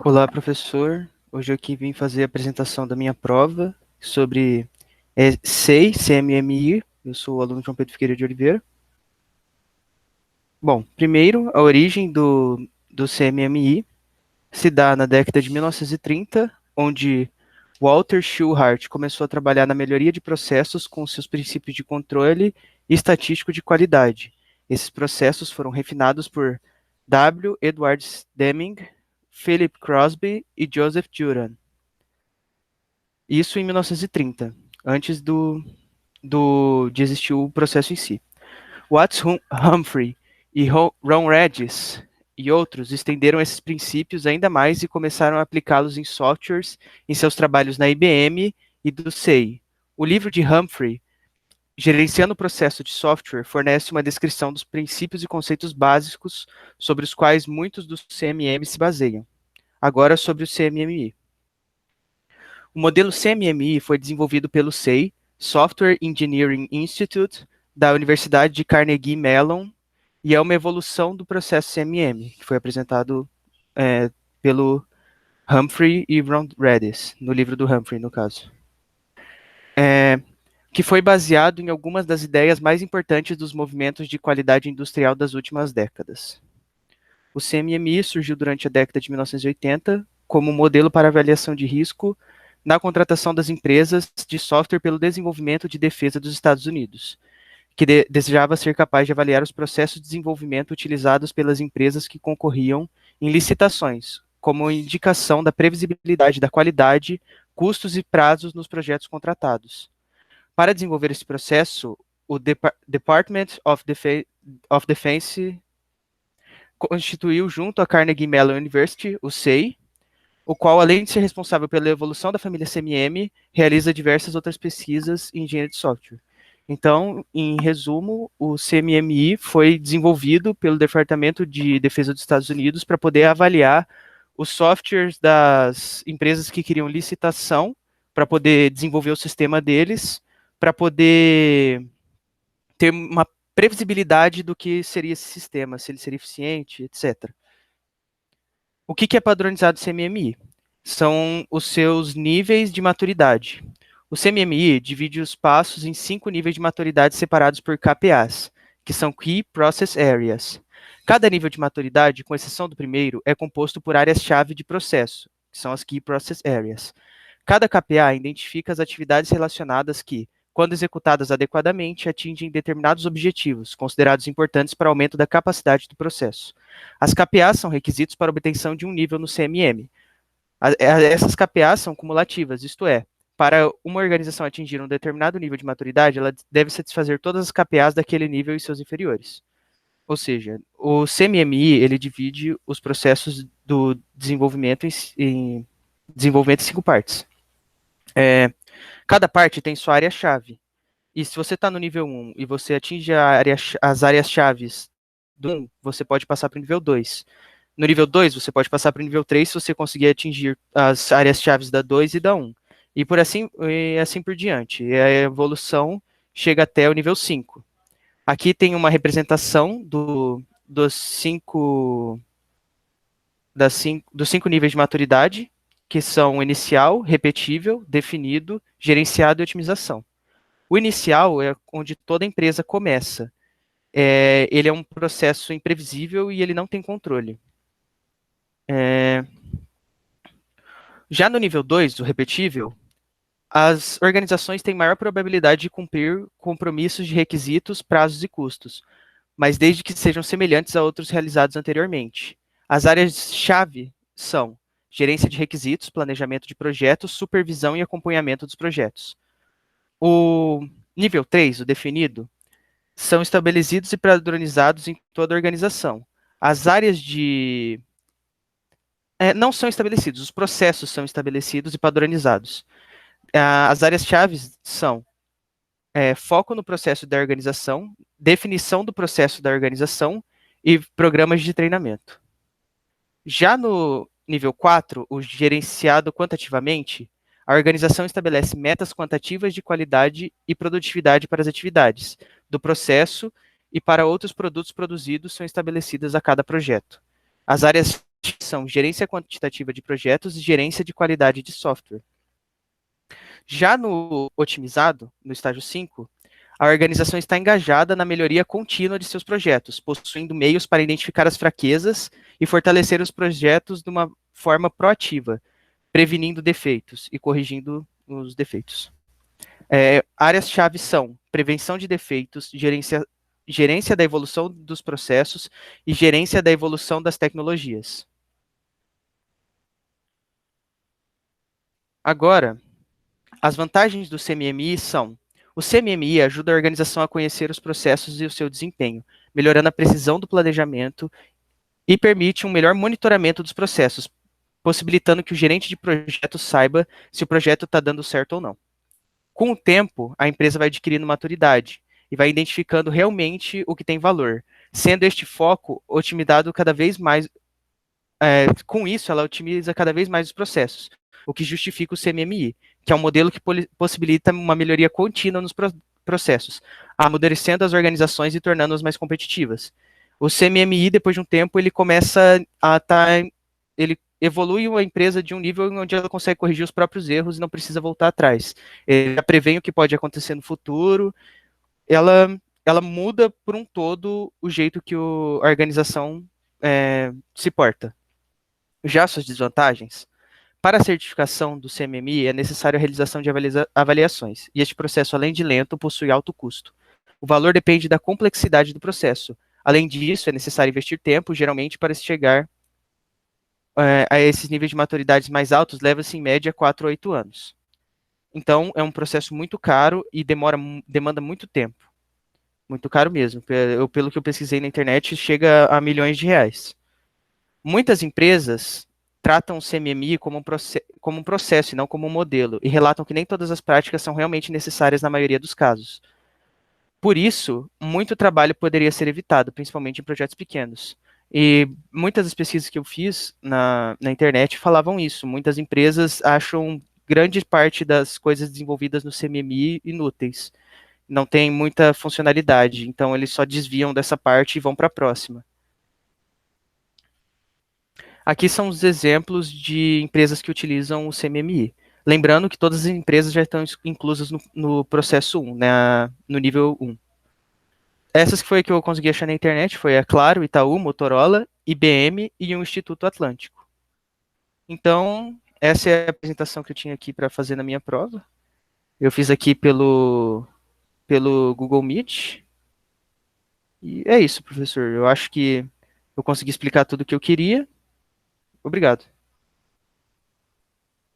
Olá, professor. Hoje eu aqui vim fazer a apresentação da minha prova sobre SEI, CMMI. Eu sou o aluno João Pedro Figueiredo de Oliveira. Bom, primeiro, a origem do CMMI se dá na década de 1930, onde Walter Shewhart começou a trabalhar na melhoria de processos com seus princípios de controle e estatístico de qualidade. Esses processos foram refinados por W. Edward Deming, Philip Crosby e Joseph Juran. Isso em 1930, antes de existir o processo em si. Watts Humphrey e Ron Regis e outros estenderam esses princípios ainda mais e começaram a aplicá-los em softwares em seus trabalhos na IBM e do SEI. O livro de Humphrey, Gerenciando o Processo de Software, fornece uma descrição dos princípios e conceitos básicos sobre os quais muitos dos CMM se baseiam. Agora sobre o CMMI. O modelo CMMI foi desenvolvido pelo SEI, Software Engineering Institute, da Universidade de Carnegie Mellon, e é uma evolução do processo CMM, que foi apresentado pelo Humphrey e Ron Redis, no livro do Humphrey, no caso. Que foi baseado em algumas das ideias mais importantes dos movimentos de qualidade industrial das últimas décadas. O CMMI surgiu durante a década de 1980 como modelo para avaliação de risco na contratação das empresas de software pelo desenvolvimento de defesa dos Estados Unidos, que desejava ser capaz de avaliar os processos de desenvolvimento utilizados pelas empresas que concorriam em licitações, como indicação da previsibilidade da qualidade, custos e prazos nos projetos contratados. Para desenvolver esse processo, o Department of Defense constituiu junto à Carnegie Mellon University, o SEI, o qual, além de ser responsável pela evolução da família CMM, realiza diversas outras pesquisas em engenharia de software. Então, em resumo, o CMMI foi desenvolvido pelo Departamento de Defesa dos Estados Unidos para poder avaliar os softwares das empresas que queriam licitação, para poder desenvolver o sistema deles, para poder ter uma previsibilidade do que seria esse sistema, se ele seria eficiente, etc. O que é padronizado CMMI? São os seus níveis de maturidade. O CMMI divide os passos em 5 níveis de maturidade separados por KPAs, que são Key Process Areas. Cada nível de maturidade, com exceção do primeiro, é composto por áreas-chave de processo, que são as Key Process Areas. Cada KPA identifica as atividades relacionadas que, quando executadas adequadamente, atingem determinados objetivos, considerados importantes para o aumento da capacidade do processo. As KPAs são requisitos para obtenção de um nível no CMM. Essas KPAs são cumulativas, isto é, para uma organização atingir um determinado nível de maturidade, ela deve satisfazer todas as KPAs daquele nível e seus inferiores. Ou seja, o CMMI, ele divide os processos do desenvolvimento em desenvolvimento em 5 partes. Cada parte tem sua área-chave. E se você está no nível 1 e você atinge as áreas-chave do 1, você pode passar para o nível 2. No nível 2, você pode passar para o nível 3 se você conseguir atingir as áreas-chave da 2 e da 1. E assim por diante. E a evolução chega até o nível 5. Aqui tem uma representação dos 5 níveis de maturidade, que são inicial, repetível, definido, gerenciado e otimização. O inicial é onde toda empresa começa. Ele é um processo imprevisível e ele não tem controle. Já no nível 2, o repetível, as organizações têm maior probabilidade de cumprir compromissos de requisitos, prazos e custos, mas desde que sejam semelhantes a outros realizados anteriormente. As áreas-chave são gerência de requisitos, planejamento de projetos, supervisão e acompanhamento dos projetos. O nível 3, o definido, são estabelecidos e padronizados em toda a organização. As áreas de... não são estabelecidos, os processos são estabelecidos e padronizados. As áreas-chave são foco no processo da organização, definição do processo da organização e programas de treinamento. Já no nível 4, o gerenciado quantitativamente, a organização estabelece metas quantitativas de qualidade e produtividade para as atividades do processo e para outros produtos produzidos são estabelecidas a cada projeto. As áreas são gerência quantitativa de projetos e gerência de qualidade de software. Já no otimizado, no estágio 5, a organização está engajada na melhoria contínua de seus projetos, possuindo meios para identificar as fraquezas e fortalecer os projetos de uma forma proativa, prevenindo defeitos e corrigindo os defeitos. Áreas-chave são prevenção de defeitos, gerência da evolução dos processos e gerência da evolução das tecnologias. Agora, as vantagens do CMMI são: o CMMI ajuda a organização a conhecer os processos e o seu desempenho, melhorando a precisão do planejamento e permite um melhor monitoramento dos processos, possibilitando que o gerente de projeto saiba se o projeto está dando certo ou não. Com o tempo, a empresa vai adquirindo maturidade e vai identificando realmente o que tem valor, sendo este foco otimizado cada vez mais. Com isso, ela otimiza cada vez mais os processos, o que justifica o CMMI, que é um modelo que possibilita uma melhoria contínua nos processos, amadurecendo as organizações e tornando-as mais competitivas. O CMMI, depois de um tempo, ele começa a ele evolui a empresa de um nível onde ela consegue corrigir os próprios erros e não precisa voltar atrás. Ele prevê o que pode acontecer no futuro, ela muda por um todo o jeito que a organização se porta. Já suas desvantagens: para a certificação do CMMI é necessário a realização de avaliações, e este processo, além de lento, possui alto custo. O valor depende da complexidade do processo. Além disso, é necessário investir tempo, geralmente, para se chegar a esses níveis de maturidades mais altos, leva-se em média 4 a 8 anos. Então, é um processo muito caro e demanda muito tempo. Muito caro mesmo. Pelo que eu pesquisei na internet, chega a milhões de reais. Muitas empresas tratam o CMMI como um processo e não como um modelo, e relatam que nem todas as práticas são realmente necessárias na maioria dos casos. Por isso, muito trabalho poderia ser evitado, principalmente em projetos pequenos. E muitas das pesquisas que eu fiz na internet falavam isso. Muitas empresas acham grande parte das coisas desenvolvidas no CMMI inúteis. Não tem muita funcionalidade, então eles só desviam dessa parte e vão para a próxima. Aqui são os exemplos de empresas que utilizam o CMMI. Lembrando que todas as empresas já estão inclusas no processo 1, né, no nível 1. Essas que foi que eu consegui achar na internet foi a Claro, Itaú, Motorola, IBM e o Instituto Atlântico. Então, essa é a apresentação que eu tinha aqui para fazer na minha prova. Eu fiz aqui pelo Google Meet. E é isso, professor. Eu acho que eu consegui explicar tudo o que eu queria. Obrigado.